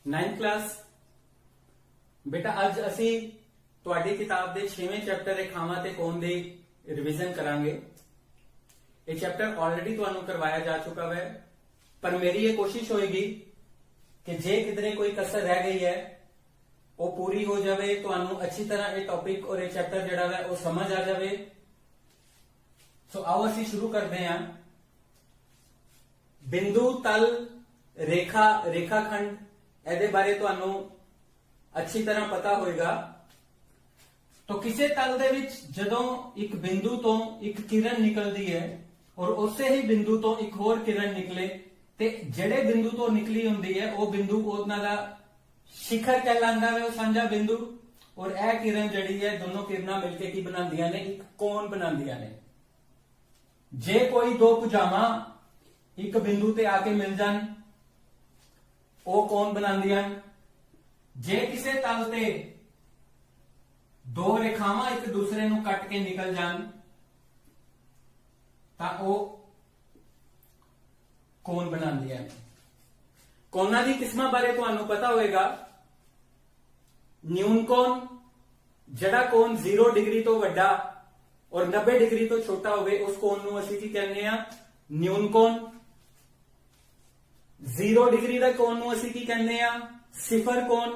9th class बेटा अज असी तुहाडी किताब दे 6वें चैप्टर रेखावां ते कोण दी रिवीजन करांगे। ये चैप्टर ऑलरेडी तुहानू करवाया जा चुका है, पर मेरी ये कोशिश होएगी कि जे किधरे कोई कसर रह गई है वो पूरी हो जाए, तुहानू अच्छी तरह ये टॉपिक और ये चैप्टर जिहड़ा है वो समझ आ जाए। सो आओ असी शुरू करते हैं। बिंदु तल रेखा रेखाखंड ਇਹਦੇ ਬਾਰੇ ਤੁਹਾਨੂੰ अच्छी तरह पता होएगा। तो किसी तल दे विच जदों एक बिंदु तो एक किरण निकलती है और उसे ही बिंदु तो एक होर किरण निकले ते जेड़े बिंदु तो निकली हुंदी है वो बिंदु उन्हां दा शिखर कहलांदा है, वो सांझा बिंदु। और यह किरण जड़ी है दोनों किरणा मिलके की बनांदियां ने, एक कोण बनांदियां ने। जे कोई दो भुजावां एक बिंदु ते आके मिल जान वो कोण बनांदियां। जे किसी तल ते दो रेखावां एक दूसरे नू कट के निकल जान तां वो कोण बनांदियां। कोणां दी किस्मां बारे तुहानू पता होएगा। न्यून कोण, जड़ा कोण 0 डिग्री तो वड्डा और 90 डिग्री तो छोटा होवे उस कोण नू असीं की कहने आ, न्यून कोण। 0 डिग्री दा कोण नू असीं की कहने आ, सिफर कोण।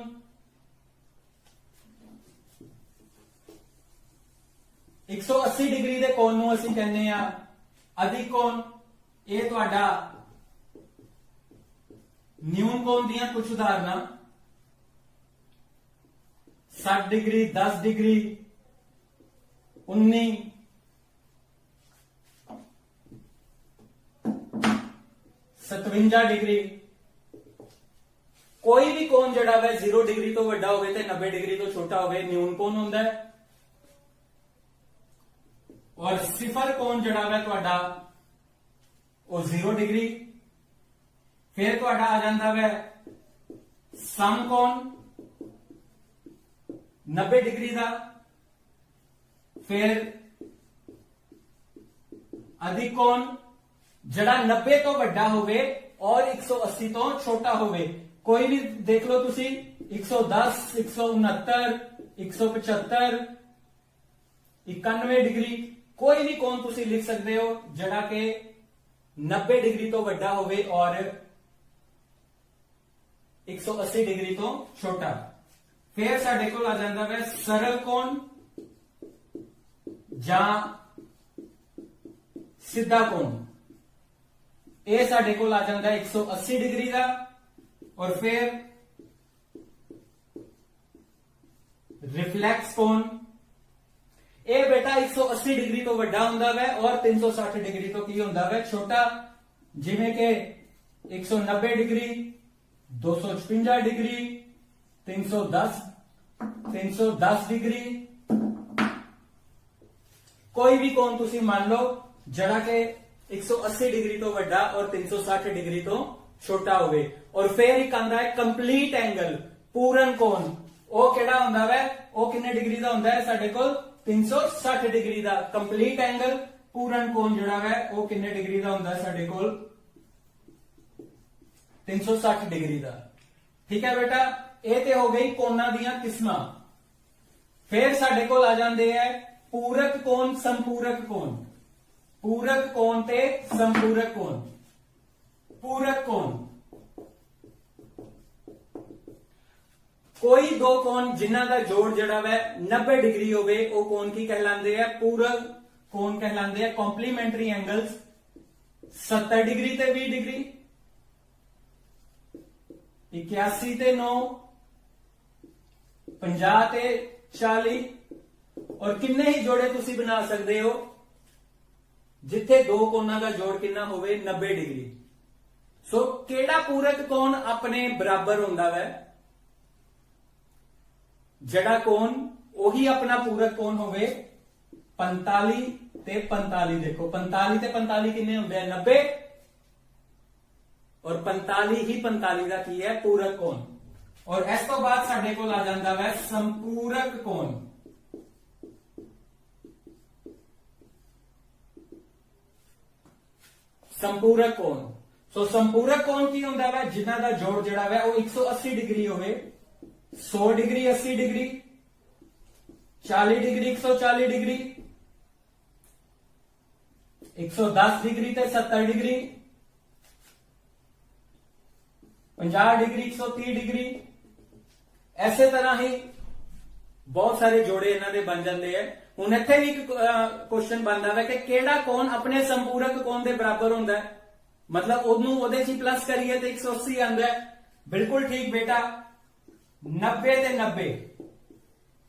एक 180 डिग्री दे कोण नू असीं कहने आ अधिक कोण। ये तुहाडा न्यून कोण दियां कुछ उदाहरणां 60 डिग्री, 10 डिग्री, 19, 57 डिग्री। कोई भी कोण जड़ा है 0 डिग्री तो वड्डा होवे ते 90 डिग्री तो छोटा होवे न्यून कोण हुंदा है। और सिफर कोण जड़ा है तुहाडा वो 0 डिग्री। फिर तुहाडा आ जांदा है सम कोण 90 डिग्री का। फिर अधिक कोण जड़ा 90 तो वड्डा होवे और 180 तो छोटा होवे। कोई भी देख लो तुसी 110, 169, 175, 91 डिग्री, कोई भी कोण तुसी लिख सकते हो जड़ा के 90 डिग्री तो वड्डा होवे और 180 डिग्री तो छोटा। फिर साडे कोल आ जांदा है सरल कोण जां सीधा कोण। ये साडे कोल आ जांदा है 180 डिग्री का। और फिर रिफ्लेक्स कोण, ये बेटा 180 डिग्री तो वड्डा हुंदा है और 360 डिग्री तो की हुंदा है छोटा। जिवें के 190 डिग्री, 256 डिग्री, 310 डिग्री। कोई भी कोण तुसी मान लो जड़ा के 180 डिग्री तो वड्डा और 360 डिग्री तो छोटा होवे। और फिर एक आंदा है कंप्लीट एंगल, पूर्ण कोण। वो केड़ा हुंदा है, वो कितने डिग्री का हुंदा है साडे कोल 360 डिग्री का कंप्लीट एंगल। पूर्ण कोण जड़ा है वो कितने डिग्री का हुंदा है साडे कोल 360 डिग्री का। ठीक है बेटा, ये ते हो गई कोणां दियां किस्मां। फिर साडे कोल आ जांदे है पूरक कोण, संपूरक कोण। पूरक कोण ते संपूरक कोण। पूरक कोण कोई दो कोण जिन्हां दा जोड़ जड़ा है 90 डिग्री होवे वो कोण की कहलांदे है, पूरक कोण कहलांदे है। कॉम्प्लीमेंट्री एंगल्स 70 डिग्री ते 20 डिग्री, 81 ते 9, 50 ते 40। और किन्ने ही जोड़े तुसी बना सकते हो जिथे दो कोणां का जोड़ कितना होवे 90 डिग्री। सो केड़ा पूरक कोण अपने बराबर हुंदा है, जड़ा कोण वही अपना पूरक कोण होवे 45 ते 45। देखो 45 ते 45 किन्ने हुंदे हैं 90 और 45 ही 45 का की है पूरक कोण। और इस तो बाद साडे कोल आ जांदा है संपूरक कोण। संपूरक कोण ਸੋ ਸੰਪੂਰਕ ਕੋਣ ਕੀ ਹੁੰਦਾ ਵਾ, ਜਿਨ੍ਹਾਂ ਦਾ ਜੋੜ ਜਿਹੜਾ ਵਾ ਉਹ 180 ਡਿਗਰੀ ਹੋਵੇ। 100 degree 80 degree, 40 degree 140 degree, 110 degree ਤੇ 70 ਡਿਗਰੀ, 50 ਡਿਗਰੀ 130 ਡਿਗਰੀ। ਐਸੇ ਤਰ੍ਹਾਂ ਹੀ ਬਹੁਤ ਸਾਰੇ ਜੋੜੇ ਇਹਨਾਂ ਦੇ ਬਣ ਜਾਂਦੇ ਆ। ਹੁਣ ਇੱਥੇ ਵੀ ਇੱਕ ਕੁਐਸਚਨ ਬਣਦਾ ਹੈ ਕਿ ਕਿਹੜਾ ਕੋਣ ਆਪਣੇ ਸੰਪੂਰਕ ਕੋਣ ਦੇ ਬਰਾਬਰ ਹੁੰਦਾ ਹੈ, ਮਤਲਬ ਉਹਨੂੰ ਉਹਦੇ 'ਚ ਪਲੱਸ ਕਰੀਏ ਤੇ 180 ਆਉਂਦਾ ਹੈ। ਬਿਲਕੁਲ ਠੀਕ ਬੇਟਾ, 90 ਤੇ 90,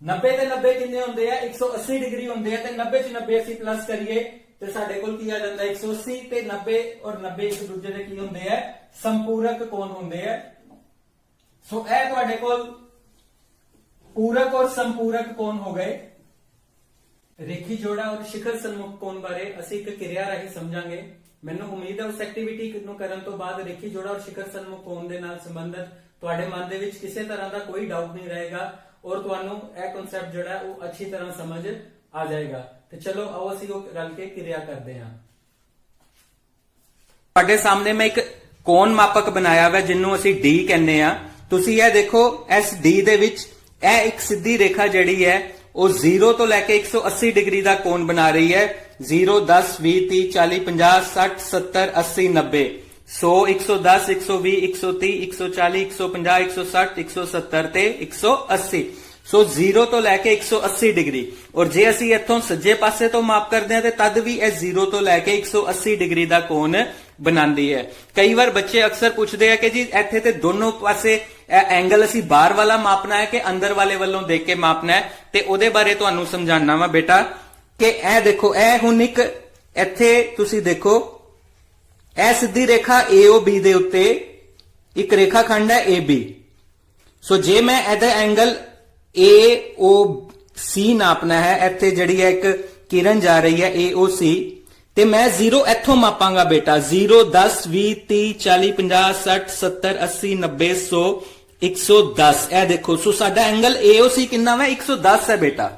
90 ਤੇ 90 ਕਿੰਨੇ ਹੁੰਦੇ ਆ, 180 ਡਿਗਰੀ ਹੁੰਦੇ ਆ, ਤੇ 90 ਚ 90 ਅਸੀਂ ਪਲੱਸ ਕਰੀਏ ਤੇ ਸਾਡੇ ਕੋਲ ਕੀ ਆ ਜਾਂਦਾ, 180 ਤੇ 90 ਔਰ 90 ਇੱਕ ਦੂਜੇ ਦੇ ਕੀ ਹੁੰਦੇ ਆ, ਸੰਪੂਰਕ ਕੋਣ ਹੁੰਦੇ ਆ। ਸੋ ਇਹ ਤੁਹਾਡੇ ਕੋਲ ਪੂਰਕ ਔਰ ਸੰਪੂਰਕ ਕੋਣ ਹੋ ਗਏ। ਰੇਖੀ ਜੋੜਾ ਔਰ ਸ਼ਿਖਰ ਸਨਮੁਖ ਕੋਣ ਬਾਰੇ ਅਸੀਂ ਇੱਕ ਕਿਰਿਆ ਰਾਹੀਂ ਸਮਝਾਂਗੇ। ਮੈਨੂੰ ਉਮੀਦ ਹੈ ਉਸ ਐਕਟੀਵਿਟੀ ਨੂੰ ਕਰਨ ਤੋਂ ਬਾਅਦ ਰੇਖੀ ਜੋੜਾ ਔਰ ਸ਼ਿਖਰ ਸਨਮੁਖ ਕੋਣ ਦੇ ਨਾਲ ਸੰਬੰਧਿਤ ਤੁਹਾਡੇ ਮਨ ਦੇ ਵਿੱਚ ਕਿਸੇ ਤਰ੍ਹਾਂ ਦਾ ਕੋਈ ਡਾਊਟ ਨਹੀਂ ਰਹੇਗਾ ਔਰ ਤੁਹਾਨੂੰ ਇਹ ਕਨਸੈਪਟ ਜਿਹੜਾ ਉਹ ਅੱਛੀ ਤਰ੍ਹਾਂ ਸਮਝ ਆ ਜਾਏਗਾ। ਤੇ ਚਲੋ ਆਓ ਅਸੀਂ ਉਹ ਰਲ ਕੇ ਕਿਰਿਆ ਕਰਦੇ ਹਾਂ। ਤੁਹਾਡੇ ਸਾਹਮਣੇ ਮੈਂ ਇੱਕ ਕੋਣ ਮਾਪਕ ਬਣਾਇਆ ਹੋਇਆ ਜਿਹਨੂੰ ਅਸੀਂ D ਕਹਿੰਦੇ ਆ। ਤੁਸੀਂ ਇਹ ਦੇਖੋ, ਇਸ D ਦੇ ਵਿੱਚ ਇਹ ਇੱਕ ਸਿੱਧੀ ਰੇਖਾ ਜਿਹੜੀ ਹੈ ਉਹ 0 ਤੋਂ ਲੈ ਕੇ 180 ਡਿਗਰੀ ਦਾ ਕੋਣ ਬਣਾ ਰਹੀ ਹੈ। 0 10 20 30 40 50 60 70 80 90 100 110 120 130 140 150 160 170 ਤੇ 180। ਸੋ 0 ਤੋਂ ਲੈ ਕੇ 180 ਡਿਗਰੀ। ਔਰ ਜੇ ਅਸੀਂ ਇੱਥੋਂ ਸੱਜੇ ਪਾਸੇ ਤੋਂ ਮਾਪ ਕਰਦੇ ਹਾਂ ਤੇ ਤਦ ਵੀ ਇਹ 0 ਤੋਂ ਲੈ ਕੇ 180 ਡਿਗਰੀ ਦਾ ਕੋਣ ਬਣਾਉਂਦੀ ਹੈ। ਕਈ ਵਾਰ ਬੱਚੇ ਅਕਸਰ ਪੁੱਛਦੇ ਆ ਕਿ ਜੀ ਇੱਥੇ ਤੇ ਦੋਨੋਂ ਪਾਸੇ ਐਂਗਲ ਅਸੀਂ ਬਾਹਰ ਵਾਲਾ ਮਾਪਣਾ ਹੈ ਕਿ ਅੰਦਰ ਵਾਲੇ ਵੱਲੋਂ ਦੇਖ ਕੇ ਮਾਪਣਾ ਹੈ, ਤੇ ਉਹਦੇ ਬਾਰੇ ਤੁਹਾਨੂੰ ਸਮਝਾਉਣਾ ਵਾ ਬੇਟਾ ਕਿ ਇਹ ਦੇਖੋ, ਇਹ ਹੁਣ ਇੱਕ ਇੱਥੇ ਤੁਸੀਂ ਦੇਖੋ, ਇਹ ਸਿੱਧੀ ਰੇਖਾ AOB ਦੇ ਉੱਤੇ ਇੱਕ ਰੇਖਾ ਖੰਡ ਹੈ AB। ਸੋ ਜੇ ਮੈਂ ਇਹਦਾ ਐਂਗਲ AOC ਨਾਪਣਾ ਹੈ, ਇੱਥੇ ਜਿਹੜੀ ਹੈ ਇੱਕ ਕਿਰਨ ਜਾ ਰਹੀ ਹੈ AOC, ਤੇ ਮੈਂ 0 ਇੱਥੋਂ ਮਾਪਾਂਗਾ ਬੇਟਾ। 0 10 20 30 40 50 60 70 80 90 100 110। ਇਹ ਦੇਖੋ, ਸੋ ਸਾਡਾ ਐਂਗਲ AOC ਕਿੰਨਾ ਵਾ, 110 ਹੈ ਬੇਟਾ।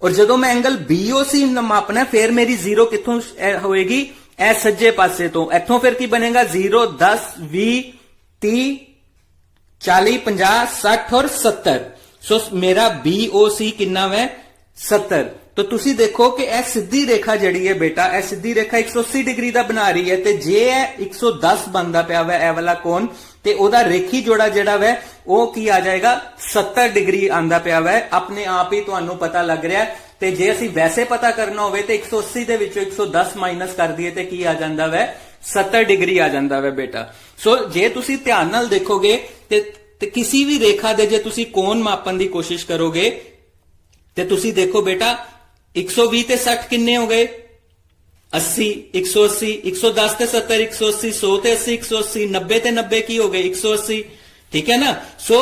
ਔਰ ਜਦੋਂ ਮੈਂ ਐਂਗਲ BOC ਮਾਪਣਾ ਫਿਰ ਮੇਰੀ 0 ਕਿੱਥੋਂ ਹੋਏਗੀ, ਇਹ ਸੱਜੇ ਪਾਸੇ ਤੋਂ। ਇੱਥੋਂ ਫਿਰ ਕੀ ਬਣੇਗਾ, 0 10 20 30 40 50 60 ਔਰ 70। ਸੋ ਮੇਰਾ BOC ਕਿੰਨਾ ਵਾ, 70। तो तुसी देखो कि यह सीधी रेखा जड़ी है बेटा, यह सीधी रेखा 180 डिग्री का बना रही है, ते जे 110 बनता पिया वा ए वाला कोण, ते ओदा रेखी जोड़ा जड़ा वा वो की आ जाएगा 70 डिग्री आंदा पिया वा। अपने आप ही तुहानू पता लग रहा है। ते जे असी वैसे पता करना होवे ते 180 दे विचों 110 माइनस कर दिए ते की आ जांदा वा, 70 डिग्री आ जांदा वा बेटा। सो जे तुसी ध्यान नाल देखोगे ते किसी भी रेखा दे जे तुसी कोण मापन दी कोशिश करोगे ते तुसी देखो बेटा 120 ਤੇ 60 ਕਿੰਨੇ ਹੋ ਗਏ, 80 180 110 ਤੇ 70 180 100 ਤੇ 80 180 90 ਤੇ 90 ਕੀ ਹੋ ਗਏ, 180। ਠੀਕ ਹੈ ਨਾ। ਸੋ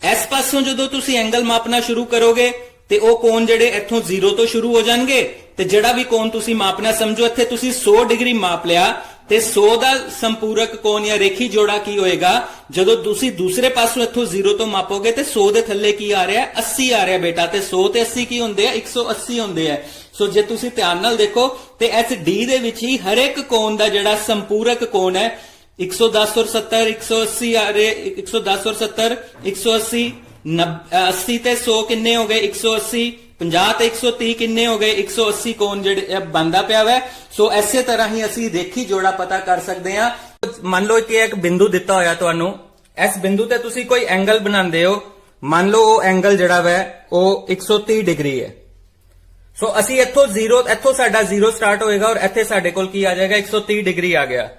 ਇਸ ਪਾਸੋਂ ਜਦੋਂ ਤੁਸੀਂ ਐਂਗਲ ਮਾਪਣਾ ਸ਼ੁਰੂ ਕਰੋਗੇ ਤੇ ਉਹ ਕੋਣ ਜਿਹੜੇ ਇੱਥੋਂ 0 ਤੋਂ ਸ਼ੁਰੂ ਹੋ ਜਾਣਗੇ, ਤੇ ਜਿਹੜਾ ਵੀ ਕੋਣ ਤੁਸੀਂ ਮਾਪਣਾ, ਸਮਝੋ ਇੱਥੇ ਤੁਸੀਂ 100 ਡਿਗਰੀ ਮਾਪ ਲਿਆ ਤੇ 100 ਦਾ ਸੰਪੂਰਕ ਕੋਣ ਜਾਂ ਰੇਖੀ ਜੋੜਾ ਕੀ ਹੋਏਗਾ, ਜਦੋਂ ਤੁਸੀਂ ਦੂਸਰੇ ਪਾਸੋਂ ਇੱਥੋਂ 0 ਤੋਂ ਮਾਪੋਗੇ ਤੇ 100 ਦੇ ਥੱਲੇ ਕੀ ਆ ਰਿਹਾ, 80 ਆ ਰਿਹਾ ਬੇਟਾ। ਤੇ 100 ਤੇ 80 ਕੀ ਹੁੰਦੇ ਆ, 180 ਹੁੰਦੇ ਆ। ਸੋ ਜੇ ਤੁਸੀਂ ਧਿਆਨ ਨਾਲ ਦੇਖੋ ਤੇ ਇਸ D ਦੇ ਵਿੱਚ ਹੀ ਹਰ ਇੱਕ ਕੋਣ ਦਾ ਜਿਹੜਾ ਸੰਪੂਰਕ ਕੋਣ ਹੈ 110 ਔਰ 70 180 ਆ ਰਹੇ, 110 ਔਰ 70 180 80 ਤੇ 100 ਕਿੰਨੇ ਹੋ ਗਏ, 180 50 ਤੇ 130 ਕਿੰਨੇ ਹੋ ਗਏ, 180 ਕੋਣ ਜਿਹੜੇ ਬਣਦਾ ਪਿਆ ਵਾ। ਸੋ ਐਸੇ ਤਰ੍ਹਾਂ ਹੀ ਅਸੀਂ ਰੇਖੀ ਜੋੜਾ ਪਤਾ ਕਰ ਸਕਦੇ ਹਾਂ। ਮੰਨ ਲਓ ਕਿ ਇੱਕ ਬਿੰਦੂ ਦਿੱਤਾ ਹੋਇਆ ਤੁਹਾਨੂੰ, ਇਸ ਬਿੰਦੂ ਤੇ ਤੁਸੀਂ ਕੋਈ ਐਂਗਲ ਬਣਾਉਂਦੇ ਹੋ, ਮੰਨ ਲਓ ਉਹ ਐਂਗਲ ਜਿਹੜਾ ਵਾ ਉਹ 130 ਡਿਗਰੀ ਹੈ। ਸੋ ਅਸੀਂ ਇੱਥੋਂ ਸਾਡਾ 0 ਸਟਾਰਟ ਹੋਏਗਾ ਔਰ ਇੱਥੇ ਸਾਡੇ ਕੋਲ ਕੀ ਆ ਜਾਏਗਾ, 130 ਡਿਗਰੀ ਆ ਗਿਆ।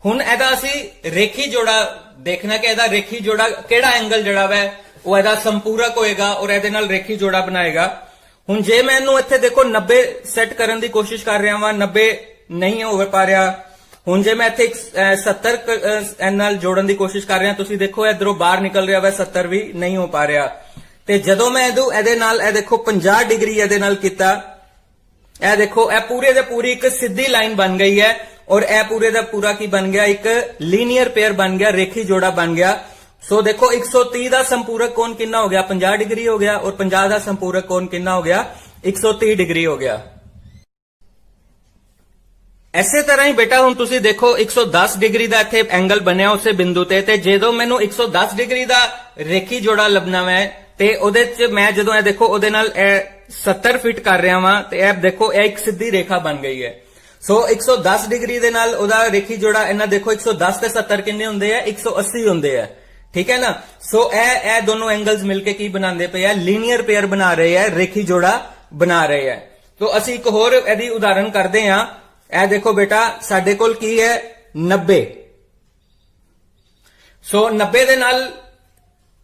ਹੁਣ ਇਹਦਾ ਅਸੀਂ ਰੇਖੀ ਜੋੜਾ ਦੇਖਣਾ ਕਿ ਇਹਦਾ ਰੇਖੀ ਜੋੜਾ ਕਿਹੜਾ ਐਂਗਲ ਜਿਹੜਾ ਵਾ ਉਹ ਇਹਦਾ ਸੰਪੂਰਕ ਹੋਏਗਾ ਔਰ ਇਹਦੇ ਨਾਲ ਰੇਖੀ ਜੋੜਾ ਬਣਾਏਗਾ। ਹੁਣ ਜੇ ਮੈਂ ਇਹਨੂੰ ਇੱਥੇ ਦੇਖੋ 90 ਸੈੱਟ ਕਰਨ ਦੀ ਕੋਸ਼ਿਸ਼ ਕਰ ਰਿਹਾ ਵਾਂ, 90 ਨਹੀਂ ਹੋ ਪਾ ਰਿਹਾ। ਹੁਣ ਜੇ ਮੈਂ ਇੱਥੇ 70 ਨਾਲ ਜੋੜਨ ਦੀ ਕੋਸ਼ਿਸ਼ ਕਰ ਰਿਹਾ, ਤੁਸੀਂ ਦੇਖੋ ਇਧਰੋਂ ਬਾਹਰ ਨਿਕਲ ਰਿਹਾ ਵਾ, 70 ਵੀ ਨਹੀਂ ਹੋ ਪਾ ਰਿਹਾ। ਤੇ ਜਦੋਂ ਮੈਂ ਇਹਦੇ ਨਾਲ ਇਹ ਦੇਖੋ 50 ਡਿਗਰੀ ਇਹਦੇ ਨਾਲ ਕੀਤਾ, ਇਹ ਦੇਖੋ ਇਹ ਪੂਰੇ ਦੇ ਪੂਰੀ ਇੱਕ ਸਿੱਧੀ ਲਾਈਨ ਬਣ ਗਈ ਹੈ ਔਰ ਇਹ ਪੂਰੇ ਦਾ ਪੂਰਾ ਕੀ ਬਣ ਗਿਆ, ਇੱਕ ਲੀਨੀਅਰ ਪੇਅਰ ਬਣ ਗਿਆ, ਰੇਖੀ ਜੋੜਾ ਬਣ ਗਿਆ। ਸੋ ਦੇਖੋ 130 ਦਾ ਸੰਪੂਰਕ ਕੋਣ ਕਿੰਨਾ ਹੋ ਗਿਆ, 50 ਡਿਗਰੀ ਹੋ ਗਿਆ ਔਰ 50 ਦਾ ਸੰਪੂਰਕ ਕੋਣ ਕਿੰਨਾ ਹੋ ਗਿਆ, 130 ਡਿਗਰੀ ਹੋ ਗਿਆ। ਇਸੇ ਤਰ੍ਹਾਂ ਹੀ ਬੇਟਾ ਹੁਣ ਤੁਸੀਂ ਦੇਖੋ 110 ਡਿਗਰੀ ਦਾ ਇੱਥੇ ਐਂਗਲ ਬਣਿਆ ਉਸੇ ਬਿੰਦੂ ਤੇ ਜਦੋਂ ਮੈਨੂੰ 110 ਡਿਗਰੀ ਦਾ ਰੇਖੀ ਜੋੜਾ ਲੱਭਣਾ ਹੈ ਤੇ ਉਹਦੇ ਚ ਮੈਂ ਜਦੋਂ ਇਹ ਦੇਖੋ ਉਹਦੇ ਨਾਲ ਇਹ 70 ਫਿਟ ਕਰ ਰਿਹਾ ਵਾਂ ਤੇ ਇਹ ਦੇਖੋ ਇਹ ਇੱਕ ਸਿੱਧੀ ਰੇਖਾ ਬਣ ਗਈ ਹੈ। ਸੋ 110 ਡਿਗਰੀ ਦੇ ਨਾਲ ਉਹਦਾ ਰੇਖੀ ਜੋੜਾ ਇਹਨਾਂ ਦੇਖੋ 110 ਤੇ 70 ਕਿੰਨੇ ਹੁੰਦੇ ਆ 180 ਹੁੰਦੇ ਆ, ਠੀਕ ਹੈ ਨਾ। ਸੋ ਇਹ ਦੋਨੋਂ ਐਂਗਲਸ ਮਿਲਕੇ ਕੀ ਬਣਾਉਂਦੇ ਪਏ ਆ, ਲੀਨੀਅਰ ਪੇਅਰ ਬਣਾ ਰਹੇ ਆ, ਰੇਖੀ ਜੋੜਾ ਬਣਾ ਰਹੇ ਆ। तो ਅਸੀਂ ਇੱਕ ਹੋਰ ਇਹਦੀ ਉਦਾਹਰਨ ਕਰਦੇ ਹਾਂ। ਇਹ ਦੇਖੋ ਬੇਟਾ ਸਾਡੇ ਕੋਲ ਕੀ ਹੈ 90। ਸੋ 90 ਦੇ ਨਾਲ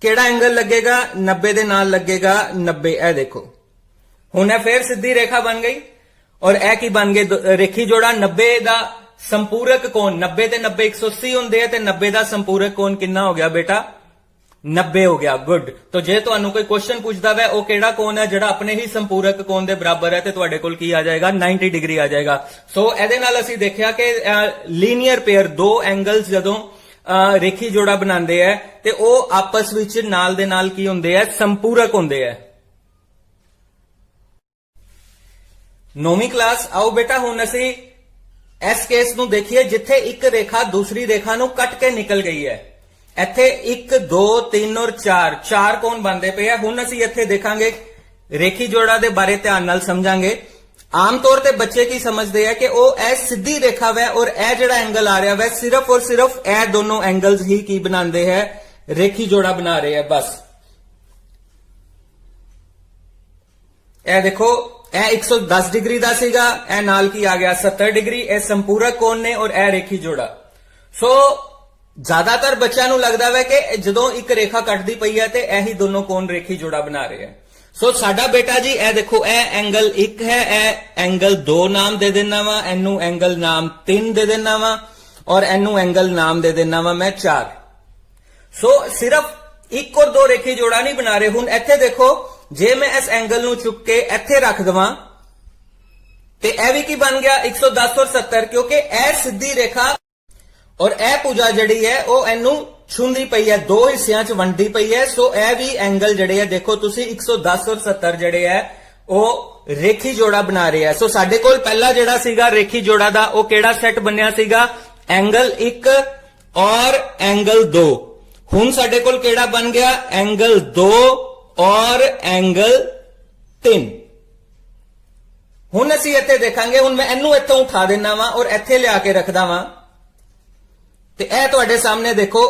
ਕਿਹੜਾ ਐਂਗਲ ਲੱਗੇਗਾ, 90 ਦੇ ਨਾਲ ਲੱਗੇਗਾ 90। ਇਹ ਦੇਖੋ ਹੁਣ ਇਹ ਫੇਰ ਸਿੱਧੀ ਰੇਖਾ ਬਣ ਗਈ ਔਰ ਇਹ ਕੀ ਬਣ ਗਏ ਰੇਖੀ ਜੋੜਾ। 90 ਦਾ ਸੰਪੂਰਕ ਕੋਣ 90 ਤੇ 90 180 ਹੁੰਦੇ ਆ ਤੇ 90 ਦਾ ਸੰਪੂਰਕ ਕੋਣ ਕਿੰਨਾ ਹੋ ਗਿਆ ਬੇਟਾ 90 ਹੋ ਗਿਆ। ਗੁੱਡ। तो ਜੇ ਤੁਹਾਨੂੰ ਕੋਈ ਕੁਐਸਚਨ ਪੁੱਛਦਾ ਹੈ ਉਹ ਕਿਹੜਾ ਕੋਣ ਹੈ ਜਿਹੜਾ ਆਪਣੇ ਹੀ ਸੰਪੂਰਕ ਕੋਣ ਦੇ ਬਰਾਬਰ ਹੈ ਤੇ ਤੁਹਾਡੇ ਕੋਲ ਕੀ ਆ ਜਾਏਗਾ 90 ਡਿਗਰੀ ਆ ਜਾਏਗਾ। ਸੋ ਇਹਦੇ ਨਾਲ ਅਸੀਂ ਦੇਖਿਆ ਕਿ ਲੀਨੀਅਰ ਪੇਅਰ ਦੋ ਐਂਗਲਸ ਜਦੋਂ ਰੇਖੀ ਜੋੜਾ ਬਣਾਉਂਦੇ ਆ ਤੇ ਉਹ ਆਪਸ ਵਿੱਚ ਨਾਲ ਦੇ ਨਾਲ ਕੀ ਹੁੰਦੇ ਆ ਸੰਪੂਰਕ ਹੁੰਦੇ ਆ। ਨੌਵੀਂ ਕਲਾਸ ਆਓ ਬੇਟਾ ਹੁਣ ਅਸੀਂ ਇਸ ਕੇਸ ਨੂੰ ਦੇਖੀਏ ਜਿੱਥੇ ਇੱਕ ਰੇਖਾ ਦੂਸਰੀ ਰੇਖਾ ਨੂੰ ਕੱਟ ਕੇ ਨਿਕਲ ਗਈ ਹੈ। ਇੱਥੇ 1 2 3 ਔਰ 4 ਕੋਣ ਬਣਦੇ ਪਏ ਆ। ਹੁਣ ਅਸੀਂ ਇੱਥੇ ਦੇਖਾਂਗੇ ਰੇਖੀ ਜੋੜਾ ਦੇ ਬਾਰੇ ਧਿਆਨ ਨਾਲ ਸਮਝਾਂਗੇ। ਆਮ ਤੌਰ ਤੇ ਬੱਚੇ ਕੀ ਸਮਝਦੇ ਆ ਕਿ ਉਹ ਇਹ ਸਿੱਧੀ ਰੇਖਾ ਵੈ ਔਰ ਇਹ ਜਿਹੜਾ ਐਂਗਲ ਆ ਰਿਹਾ ਵੈ ਸਿਰਫ ਔਰ ਸਿਰਫ ਇਹ ਦੋਨੋਂ ਐਂਗਲਸ ਹੀ ਕੀ ਬਣਾਉਂਦੇ ਹੈ ਰੇਖੀ ਜੋੜਾ ਬਣਾ ਰਹੇ ਆ ਬਸ। ਇਹ ਦੇਖੋ ਇਹ 110 ਡਿਗਰੀ ਦਾ ਸੀਗਾ, ਇਹ ਨਾਲ ਕੀ ਆ ਗਿਆ 70 ਡਿਗਰੀ। ਇਹ ਸੰਪੂਰਕ ਕੋਣ ਨੇ ਔਰ ਇਹ ਰੇਖੀ ਜੋੜਾ। ਸੋ ਜ਼ਿਆਦਾਤਰ ਬੱਚਿਆਂ ਨੂੰ ਲੱਗਦਾ ਹੈ ਕਿ ਜਦੋਂ ਇੱਕ ਰੇਖਾ ਕੱਟਦੀ ਪਈ ਹੈ ਤੇ ਇਹੀ ਦੋਨੋਂ ਕੋਣ ਰੇਖੀ ਜੋੜਾ ਬਣਾ ਰਹੇ ਹੈ। ਸੋ ਸਾਡਾ ਬੇਟਾ ਜੀ ਇਹ ਦੇਖੋ ਇਹ ਐਂਗਲ 1 ਹੈ, ਇਹ ਐਂਗਲ 2 ਨਾਮ ਦੇ ਦੇਣਾ ਵਾ, ਇਹਨੂੰ ਐਂਗਲ ਨਾਮ 3 ਦੇ ਦੇਣਾ ਵਾ ਔਰ ਇਹਨੂੰ ਐਂਗਲ ਨਾਮ ਦੇ ਦੇਣਾ ਵਾ ਮੈਂ 4। ਸੋ ਸਿਰਫ 1 ਔਰ 2 ਰੇਖੀ ਜੋੜਾ ਨਹੀਂ ਬਣਾ ਰਹੇ। ਹੁਣ ਇੱਥੇ ਦੇਖੋ ਜੇ ਮੈਂ ਇਸ ਐਂਗਲ ਨੂੰ ਚੁੱਕ ਕੇ ਇੱਥੇ ਰੱਖ ਦਵਾਂ ਤੇ ਇਹ ਵੀ ਕੀ ਬਣ ਗਿਆ 110 ਔਰ 70 ਕਿਉਂਕਿ ਇਹ ਸਿੱਧੀ ਰੇਖਾ ਔਰ ਇਹ ਭੁਜਾ ਜਿਹੜੀ ਹੈ ਉਹ ਇਹਨੂੰ ਛੁੰਦੀ ਪਈ ਹੈ, ਦੋ ਹਿੱਸਿਆਂ 'ਚ ਵੰਡੀ ਪਈ ਹੈ। ਸੋ ਇਹ ਵੀ ਐਂਗਲ ਜਿਹੜੇ ਆ ਦੇਖੋ ਤੁਸੀਂ 110 ਔਰ 70 ਜਿਹੜੇ ਆ ਉਹ ਰੇਖੀ ਜੋੜਾ ਬਣਾ ਰਹੇ ਆ। ਸੋ ਸਾਡੇ ਕੋਲ ਪਹਿਲਾ ਜਿਹੜਾ ਸੀਗਾ ਰੇਖੀ ਜੋੜਾ ਦਾ ਉਹ ਕਿਹੜਾ ਸੈੱਟ ਬਣਿਆ ਸੀਗਾ ਐਂਗਲ 1 ਔਰ ਐਂਗਲ 2। ਹੁਣ ਸਾਡੇ ਕੋਲ ਕਿਹੜਾ ਬਣ ਗਿਆ ਐਂਗਲ 2 ਔਰ ਐਂਗਲ 3। ਹੁਣ ਅਸੀਂ ਇੱਥੇ ਦੇਖਾਂਗੇ। ਹੁਣ ਮੈਂ ਇਹਨੂੰ ਇੱਥੋਂ ਉਠਾ ਦੇਣਾ ਵਾ ਔਰ ਇੱਥੇ ਲਿਆ ਕੇ ਰੱਖਦਾ ਵਾਂ ਤੇ ਇਹ ਤੁਹਾਡੇ ਸਾਹਮਣੇ ਦੇਖੋ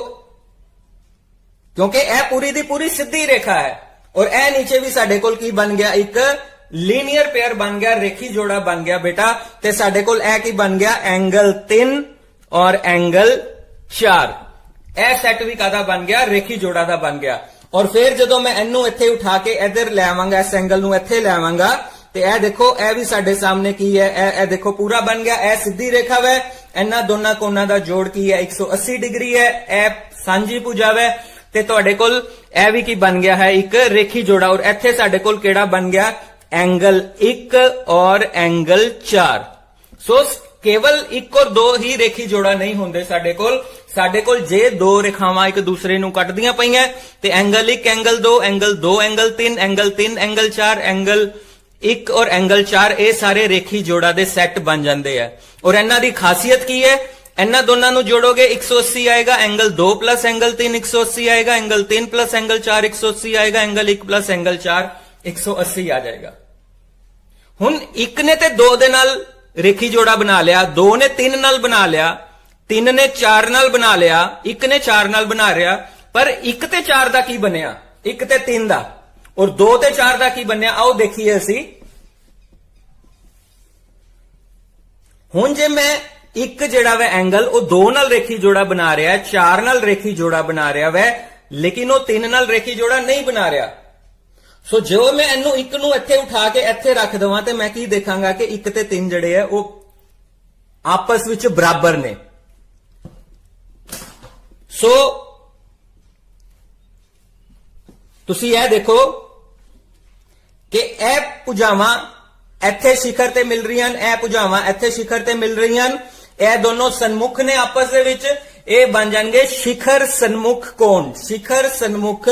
ਕਿਉਂਕਿ ਇਹ ਪੂਰੀ ਦੀ ਪੂਰੀ ਸਿੱਧੀ ਰੇਖਾ ਹੈ ਔਰ ਇਹ ਨੀਚੇ ਵੀ ਸਾਡੇ ਕੋਲ ਕੀ ਬਣ ਗਿਆ ਇੱਕ ਲੀਨੀਅਰ ਪੇਅਰ ਬਣ ਗਿਆ, ਰੇਖੀ ਜੋੜਾ ਬਣ ਗਿਆ ਬੇਟਾ। ਤੇ ਸਾਡੇ ਕੋਲ ਇਹ ਕੀ ਬਣ ਗਿਆ ਐਂਗਲ 3 ਔਰ ਐਂਗਲ 4। ਇਹ ਸੈੱਟ ਵੀ ਕਾਹਦਾ ਬਣ ਗਿਆ ਰੇਖੀ ਜੋੜਾ ਦਾ ਬਣ ਗਿਆ। ਔਰ ਫਿਰ ਜਦੋਂ ਮੈਂ ਇਹਨੂੰ ਇੱਥੇ ਉਠਾ ਕੇ ਇੱਧਰ ਲੈ ਆਵਾਂਗਾ ਇਸ ਐਂਗਲ ਨੂੰ ਇੱਥੇ ਲੈ ਆਵਾਂਗਾ ਤੇ ਇਹ ਦੇਖੋ ਇਹ ਵੀ ਸਾਡੇ ਸਾਹਮਣੇ ਕੀ ਹੈ ਇਹ ਦੇਖੋ ਪੂਰਾ ਬਣ ਗਿਆ। ਇਹ ਸਿੱਧੀ ਰੇਖਾ ਹੈ, ਇਹਨਾਂ ਦੋਨਾਂ ਕੋਣਾਂ ਦਾ ਜੋੜ ਕੀ ਹੈ 180 ਡਿਗਰੀ ਹੈ। ਇਹ ਸਾਂਝੀ ਭੁਜਾ ਹੈ ਤੇ ਤੁਹਾਡੇ ਕੋਲ ਇਹ ਵੀ ਕੀ ਬਣ ਗਿਆ ਹੈ ਇੱਕ ਰੇਖੀ ਜੋੜਾ। ਔਰ ਇੱਥੇ ਸਾਡੇ ਕੋਲ ਕਿਹੜਾ ਬਣ ਗਿਆ ਐਂਗਲ 1 ਔਰ ਐਂਗਲ 4। ਸੋ ਕੇਵਲ 1 ਔਰ 2 ਹੀ ਰੇਖੀ ਜੋੜਾ ਨਹੀਂ ਹੁੰਦੇ ਸਾਡੇ ਕੋਲ ਜੇ ਦੋ ਰੇਖਾਵਾਂ ਇੱਕ ਦੂਸਰੇ ਨੂੰ ਕੱਟਦੀਆਂ ਪਈਆਂ ਤੇ angle 1 angle 2 angle 2 angle 3 angle 3 angle 4 angle 1 ਔਰ ਐਂਗਲ 4 ਇਹ ਸਾਰੇ ਰੇਖੀ ਜੋੜਾ ਦੇ ਸੈੱਟ ਬਣ ਜਾਂਦੇ ਆ। ਔਰ ਇਹਨਾਂ ਦੀ ਖਾਸੀਅਤ ਕੀ ਹੈ ਇਹਨਾਂ ਦੋਨਾਂ ਨੂੰ ਜੋੜੋਗੇ 180 ਆਏਗਾ, ਐਂਗਲ 2 ਪਲੱਸ ਐਂਗਲ 3 180 ਆਏਗਾ, ਐਂਗਲ 3 ਪਲੱਸ ਐਂਗਲ 4 180 ਆਏਗਾ, ਐਂਗਲ 1 ਪਲੱਸ ਐਂਗਲ 4 180 ਆ ਜਾਏਗਾ। ਹੁਣ 1 ਨੇ ਤੇ 2 ਦੇ ਨਾਲ ਰੇਖੀ ਜੋੜਾ ਬਣਾ ਲਿਆ, 2 ਨੇ 3 ਨਾਲ ਬਣਾ ਲਿਆ, 3 ਨੇ 4 ਨਾਲ ਬਣਾ ਲਿਆ, 1 ਨੇ 4 ਨਾਲ ਬਣਾ ਰਿਹਾ। ਪਰ 1 ਤੇ 4 ਦਾ ਕੀ ਬਣਿਆ 1 ਤੇ 3 ਦਾ ਔਰ 2 ਤੇ 4 ਦਾ ਕੀ ਬਣਿਆ ਆਓ ਦੇਖੀਏ ਅਸੀਂ। ਹੁਣ ਜੇ ਮੈਂ ਇੱਕ ਜਿਹੜਾ ਵਾ ਐਂਗਲ ਉਹ 2 ਨਾਲ ਰੇਖੀ ਜੋੜਾ ਬਣਾ ਰਿਹਾ, 4 ਨਾਲ ਰੇਖੀ ਜੋੜਾ ਬਣਾ ਰਿਹਾ ਵੈ ਲੇਕਿਨ ਉਹ 3 ਨਾਲ ਰੇਖੀ ਜੋੜਾ ਨਹੀਂ ਬਣਾ ਰਿਹਾ। ਸੋ ਜੋ ਮੈਂ ਇਹਨੂੰ 1 ਨੂੰ ਇੱਥੇ ਉਠਾ ਕੇ ਇੱਥੇ ਰੱਖ ਦਵਾਂ ਤੇ ਮੈਂ ਕੀ ਦੇਖਾਂਗਾ ਕਿ 1 ਤੇ 3 ਜਿਹੜੇ ਆ ਉਹ ਆਪਸ ਵਿੱਚ ਬਰਾਬਰ ਨੇ। ਸੋ ਤੁਸੀਂ ਇਹ ਦੇਖੋ ਕਿ ਇਹ ਭੁਜਾਵਾਂ ਇੱਥੇ ਸਿਖਰ ਤੇ ਮਿਲ ਰਹੀਆਂ, ਇਹ ਭੁਜਾਵਾਂ ਇੱਥੇ ਸਿਖਰ ਤੇ ਮਿਲ ਰਹੀਆਂ, ਇਹ ਦੋਨੋਂ ਸਨਮੁਖ ਨੇ ਆਪਸ ਦੇ ਵਿੱਚ, ਇਹ ਬਣ ਜਾਣਗੇ ਸਿਖਰ ਸਨਮੁਖ ਕੋਣ, ਸਿਖਰ ਸਨਮੁਖ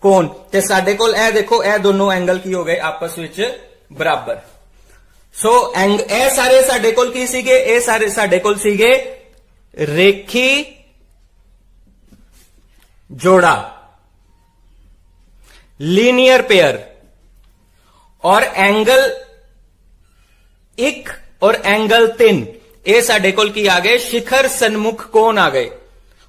ਕੋਣ। ਤੇ ਸਾਡੇ ਕੋਲ ਇਹ ਦੇਖੋ ਇਹ ਦੋਨੋਂ ਐਂਗਲ ਕੀ ਹੋ ਗਏ ਆਪਸ ਵਿੱਚ ਬਰਾਬਰ। ਸੋ ਇਹ ਸਾਰੇ ਸਾਡੇ ਕੋਲ ਕੀ ਸੀਗੇ? ਇਹ ਸਾਰੇ ਸਾਡੇ ਕੋਲ ਸੀਗੇ ਰੇਖੀ जोड़ा, लीनियर पेयर, और एंगल 1 और एंगल 3 ये साडे कोल की आ गए शिखर सन्मुख कोण आ गए।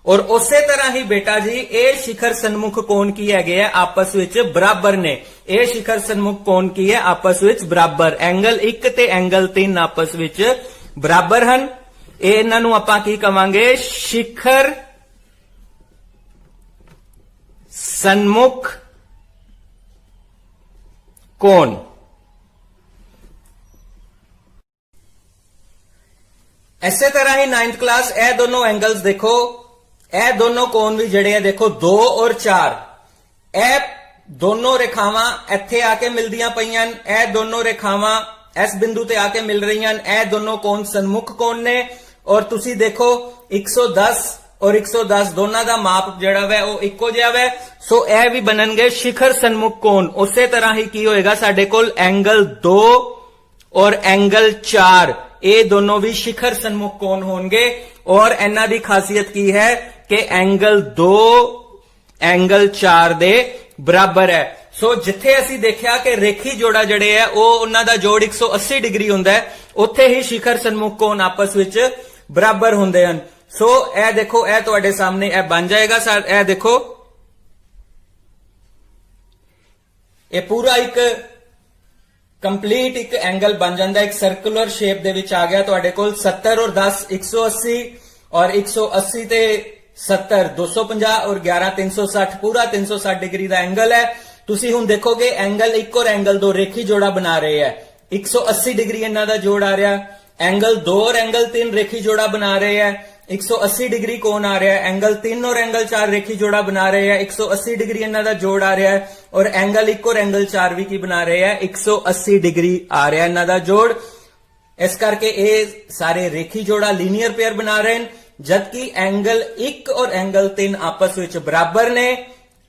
और उसे तरह ही बेटा जी ये शिखर सन्मुख कोण की है आपस विच बराबर ने। ये शिखर सन्मुख कोण की है आपस विच बराबर, एंगल 1 ते एंगल 3 आपस विच बराबर हन। इन्हां नूं आपां की कवांगे? शिखर सन्मुख कोण। इसे तरह ही 9th क्लास ए दोनों एंगल्स देखो, ए दोनों कोण भी जड़े हैं देखो 2 और 4, ए दोनों रेखावां इत्थे आके मिलदियां पईयां, ए दोनों रेखावां इस बिंदु ते आके मिल रही हैं, ए दोनों कोण सन्मुख कोण ने। और तुसी देखो 110 और 110 दोनों का माप जड़ा वै वो इको जिहा वै। सो यह भी बननगे शिखर सन्मुख कोण। उसे तरह ही की होएगा साडे कोल एंगल 2 और एंगल 4, ये दोनों भी शिखर सन्मुख कोण होंगे। और इन्हां दी खासियत की है कि एंगल 2 एंगल 4 दे बराबर है। सो जिथे असी देखा कि रेखी जोड़ा जड़े है वो उन्हां दा जोड़ 180 डिग्री हुंदा है, उत्थे ही शिखर सन्मुख कोण आपस विच बराबर हुंदे हन। सो ए देखो ए तुहाडे सामने ए बन जाएगा। ए देखो ये पूरा एक कंप्लीट एक एंगल बन जाता है, एक सर्कुलर शेप दे विच आ गया तुहाडे कोल 70 और 10 180 और 180 ते 70 250 और 11 360, पूरा 360 डिग्री का एंगल है। तुसी हुण देखोगे एंगल 1 और एंगल 2 रेखी जोड़ा बना रहे हैं, 180 डिग्री इन्हां दा जोड़ आ रहा। एंगल 2 और एंगल 3 रेखी जोड़ा बना रहे हैं, 180 डिग्री कोण आ रहा है। एंगल 3 और एंगल 4 रेखी जोड़ा बना रहे हैं, 180 डिग्री इन्हां दा जोड़ आ रहा है। और एंगल 1 और एंगल 4 भी की बना रहे हैं, 180 डिग्री आ रहा है इन्हां दा जोड़। इस करके ये सारे रेखी जोड़ा लीनियर पेयर बना रहे हैं, जबकि एंगल 1 और एंगल 3 आपस विच बराबर ने,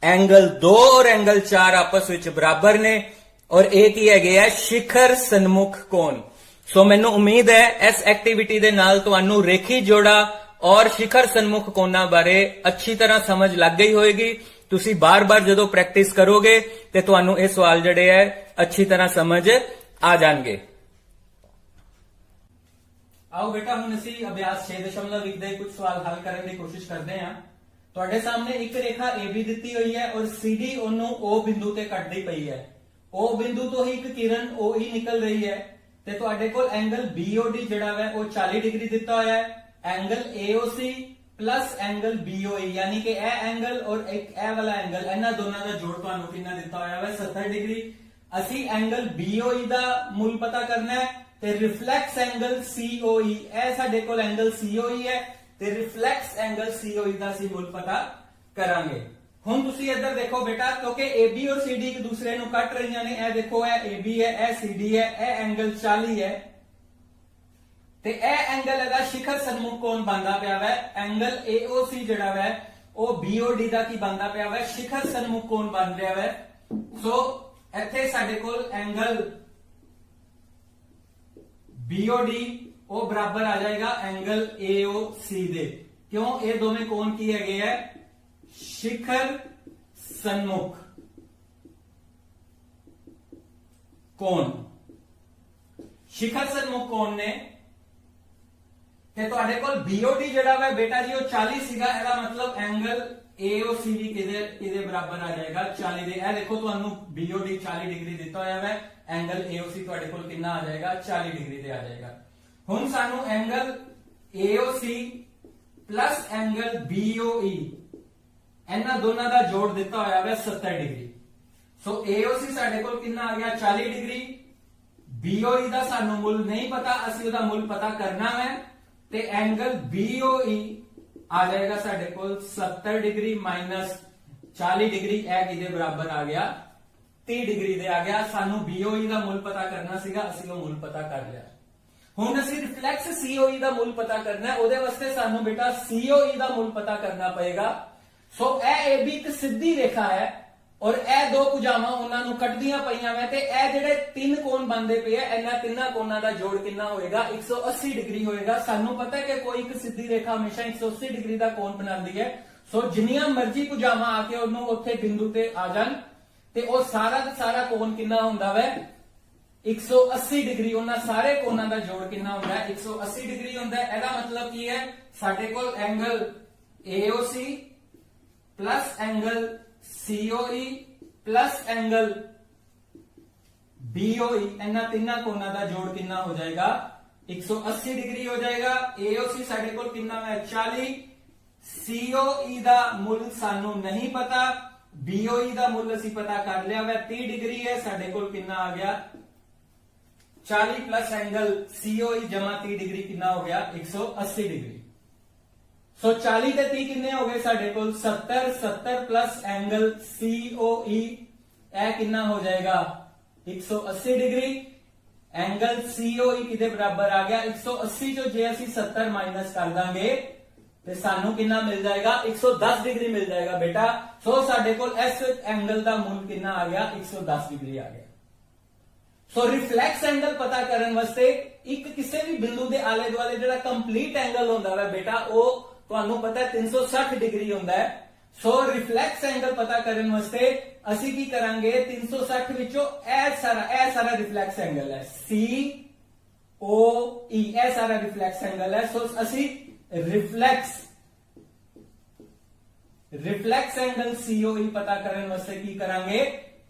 एंगल 2 और एंगल 4 आपस विच बराबर ने। और एक ही है शिखर सन्मुख कोण। सो मैनू उम्मीद है इस एक्टिविटी दे नाल तुहानू रेखी जोड़ा और शिखर सन्मुख कोणा बारे अच्छी तरह समझ लग गई होएगी। तुसी बार बार जदों प्रैक्टिस करोगे ते तुहानू ये सवाल जड़े है अच्छी तरह समझ आ जाएंगे। आओ बेटा हुण असीं अभ्यास 6.1 दे कुछ सवाल हल करने की कोशिश करते हैं। तुहाडे सामने एक रेखा AB दित्ती हुई है और CD ओनू O बिंदु ते कटदी पई है। O बिंदु तो ही एक किरण OE निकल रही है ते तुहाडे कोल एंगल BOD जिहड़ा है वो 40 डिग्री दिता होया है। Angle AOC plus angle BOE यानी कि ए एंगल और एक ए वाला एंगल इन्हां दोनों का जोड़ तुहानू कितना दिता होया है 70 डिग्री। असी एंगल BOE दा मूल पता करना है ते रिफ्लेक्स एंगल COE ए साडे कोल एंगल COE है ते रिफ्लेक्स एंगल COE दा असी मूल पता करांगे। हुण तुसी इधर देखो बेटा, क्योंकि AB और CD एक दूसरे नू कट रही ने। ए देखो ए AB है, ए CD है, ए एंगल 40 है ते ए एंगल है शिखर सन्मुख कोण बनदा पिया है। एंगल AOC जिहड़ा है वो BOD दा की बनदा पिया है, शिखर सन्मुख कोण बन रहा है। सो इत्थे साडे कोल एंगल BOD वो बराबर आ जाएगा एंगल AOC दे। क्यों? ये दोवें कोण की है शिखर सन्मुख कोण। शिखर सन्मुख कोण ने ते तुहाडे कोल BOD जिहड़ा है बेटा जी वो 40 सीगा, एदा मतलब एंगल AOC भी किदे बराबर आ जाएगा 40 दे। ए देखो तुहानू BOD 40 डिग्री दिता होया है, एंगल AOC तुहाडे कोल कितना आ जाएगा 40 डिग्री दे आ जाएगा। हुण सानू angle AOC plus angle BOE इन्हां दोनों का जोड़ दिता होया है 70 डिग्री। सो AOC साडे कोल कितना आ गया 40 डिग्री। BOE दा सानू मुल नहीं पता, असी उहदा मुल पता करना है ते एंगल BOE आ जाएगा साडे कोल 70 डिग्री माइनस 40 डिग्री ए किदे बराबर आ गया 30 डिग्री दे आ गया। सानू BOE दा मुल पता करना सीगा, असी वो मुल पता कर लिया। हुण असी रिफ्लेक्स COE दा मुल पता करना है, उहदे वास्ते सानू बेटा COE दा मुल पता करना पएगा। सो ए AB एक सीधी रेखा है ਔਰ ਇਹ ਦੋ ਭੁਜਾਵਾਂ ਉਹਨਾਂ ਨੂੰ ਕੱਟਦੀਆਂ ਪਈਆਂ ਵੇ ਤੇ ਇਹ ਜਿਹੜੇ ਤਿੰਨ ਕੋਣ ਬਣਦੇ ਪਏ ਆ ਇਹਨਾਂ ਤਿੰਨਾਂ ਕੋਣਾਂ ਦਾ ਜੋੜ ਕਿੰਨਾ ਹੋਏਗਾ 180 ਡਿਗਰੀ ਹੋਏਗਾ। ਸਾਨੂੰ ਪਤਾ ਹੈ ਕਿ ਕੋਈ ਇੱਕ ਸਿੱਧੀ ਰੇਖਾ ਹਮੇਸ਼ਾ 180 ਡਿਗਰੀ ਦਾ ਕੋਣ ਬਣਾਉਂਦੀ ਹੈ। ਸੋ ਜਿੰਨੀਆਂ ਮਰਜ਼ੀ ਭੁਜਾਵਾਂ ਆ ਕੇ ਉਹਨੂੰ ਉੱਥੇ ਬਿੰਦੂ ਤੇ ਆ ਜਾਣ ਤੇ ਉਹ ਸਾਰਾ ਦਾ ਸਾਰਾ ਕੋਣ ਕਿੰਨਾ ਹੁੰਦਾ ਵੇ 180 ਡਿਗਰੀ। ਉਹਨਾਂ ਸਾਰੇ ਕੋਣਾਂ ਦਾ ਜੋੜ ਕਿੰਨਾ ਹੁੰਦਾ ਹੈ 180 ਡਿਗਰੀ ਹੁੰਦਾ ਹੈ। ਇਹਦਾ ਮਤਲਬ ਕੀ ਹੈ ਸਾਡੇ ਕੋਲ angle AOC plus angle COE plus angle BOE ਇਹਨਾਂ ਤਿੰਨਾਂ ਕੋਣਾਂ ਦਾ ਜੋੜ ਕਿੰਨਾ ਹੋ ਜਾਏਗਾ 180 ਡਿਗਰੀ ਹੋ ਜਾਏਗਾ। AOC ਸਾਡੇ ਕੋਲ ਕਿੰਨਾ ਹੈ 40, COE ਦਾ ਮੁੱਲ ਸਾਨੂੰ ਨਹੀਂ ਪਤਾ, BOE ਦਾ ਮੁੱਲ ਅਸੀਂ ਪਤਾ ਕਰ ਲਿਆ ਵਾ 30 ਡਿਗਰੀ ਹੈ। ਸਾਡੇ ਕੋਲ ਕਿੰਨਾ ਆ ਗਿਆ 40 ਪਲੱਸ ਐਂਗਲ COE ਜਮਾ 30 ਡਿਗਰੀ ਕਿੰਨਾ ਹੋ ਗਿਆ 180 ਡਿਗਰੀ। ਸੋ 40 ਤੇ 30 ਕਿੰਨੇ ਹੋ ਗਏ ਸਾਡੇ ਕੋਲ 70, 70 ਪਲੱਸ ਐਂਗਲ COE ਇਹ ਕਿੰਨਾ ਹੋ ਜਾਏਗਾ 180 ਡਿਗਰੀ। ਐਂਗਲ COE ਕਿਦੇ ਬਰਾਬਰ ਆ ਗਿਆ 180 ਚੋਂ ਜੇ ਅਸੀਂ 70 ਮਾਈਨਸ ਕਰ ਦਾਂਗੇ ਤੇ ਸਾਨੂੰ ਕਿੰਨਾ ਮਿਲ ਜਾਏਗਾ 110 ਡਿਗਰੀ ਮਿਲ ਜਾਏਗਾ ਬੇਟਾ। ਸੋ ਸਾਡੇ ਕੋਲ ਇਸ ਐਂਗਲ ਦਾ ਮੁੱਲ ਕਿੰਨਾ ਆ ਗਿਆ 110 ਡਿਗਰੀ ਆ ਗਿਆ। ਸੋ ਰਿਫਲੈਕਸ ਐਂਗਲ ਪਤਾ ਕਰਨ ਵਾਸਤੇ ਇੱਕ ਕਿਸੇ ਵੀ ਬਿੰਦੂ ਦੇ ਆਲੇ ਦੁਆਲੇ ਜਿਹੜਾ ਕੰਪਲੀਟ ਐਂਗਲ ਹੁੰਦਾ ਹੈ ਬੇਟਾ ਉਹ ਤੁਹਾਨੂੰ ਪਤਾ ਹੈ 360 ਡਿਗਰੀ ਹੁੰਦਾ ਹੈ। ਸੋ ਰਿਫਲੈਕਸ ਐਂਗਲ ਪਤਾ ਕਰਨ ਵਾਸਤੇ ਅਸੀਂ ਕੀ ਕਰਾਂਗੇ 360 ਵਿੱਚੋਂ ਇਹ ਸਾਰਾ ਰਿਫਲੈਕਸ ਐਂਗਲ ਹੈ COE ਇਹ ਸਾਰਾ ਰਿਫਲੈਕਸ ਐਂਗਲ ਹੈ। ਸੋ ਅਸੀਂ ਰਿਫਲੈਕਸ ਐਂਗਲ COE ਪਤਾ ਕਰਨ ਵਾਸਤੇ ਕੀ ਕਰਾਂਗੇ